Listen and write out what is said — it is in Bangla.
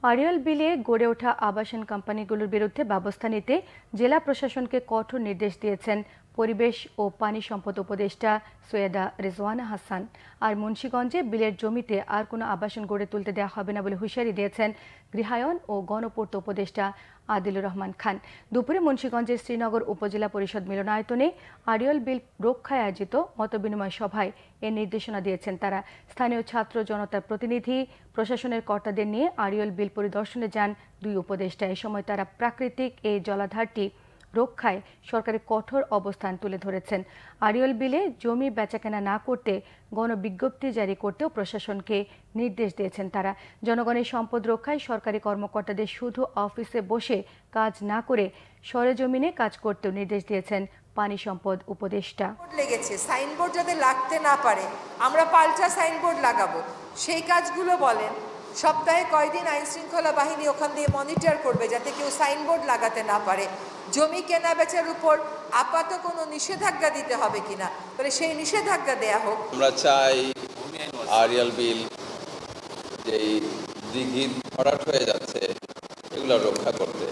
আড়িয়াল বিলে গড়ে ওঠা আবাসন কোম্পানিগুলোর বিরুদ্ধে ব্যবস্থা নিতে জেলা প্রশাসনকে কঠোর নির্দেশ দিয়েছেন পরিবেশ ও পানি সম্পদ উপদেষ্টা সৈয়দা রিজওয়ানা হাসান। আর মুন্সিগঞ্জে বিলের জমিতে আর কোনো আবাসন গড়ে তুলতে দেওয়া হবে না বলে হুঁশিয়ারি দিয়েছেন গৃহায়ন ও গণপূর্ত উপদেষ্টা আদিলুর রহমান খান। দুপুরে মুন্সিগঞ্জের শ্রীনগর উপজেলা পরিষদ মিলনায়তনে আড়িয়াল বিল রক্ষায় আয়োজিত মতবিনিময় সভায় এ নির্দেশনা দিয়েছেন তারা। স্থানীয় ছাত্র জনতার প্রতিনিধি, প্রশাসনের কর্তাদের নিয়ে আড়িয়াল বিল পরিদর্শনে যান দুই উপদেষ্টা। এ সময় তারা প্রাকৃতিক এই জলাধারটি রক্ষায় সরকারের কঠোর অবস্থান তুলে ধরেছেন। আড়িয়াল বিলে জমি বেচাকেনা না করতে গণবিজ্ঞপ্তি জারি করতেও প্রশাসনকে নির্দেশ দিয়েছেন তারা। জনগণের সম্পদ রক্ষায় সরকারি কর্মকর্তাদের শুধু অফিসে বসে কাজ না করে সরেজমিনে কাজ করতেও নির্দেশ দিয়েছেন পানি সম্পদ উপদেষ্টা। লেগেছে সাইনবোর্ড যাতে লাগতে না পারে আমরা পাল্টা সাইনবোর্ড লাগাবো, সেই কাজগুলো বলেন। সপ্তাহে কয়দিন আইন শৃঙ্খলা বাহিনী ওখান দিয়ে মনিটর করবে যাতে কেউ সাইনবোর্ড লাগাতে না পারে। জমি কেনা বেচার উপর আপাতত কোনো নিষেধাজ্ঞা দিতে হবে কিনা, তাহলে সেই নিষেধাজ্ঞা দেয়া হোক। আমরা চাই আড়িয়াল বিল যেই দিঘি ভরাট হয়ে যাচ্ছে এগুলো রক্ষা করতে।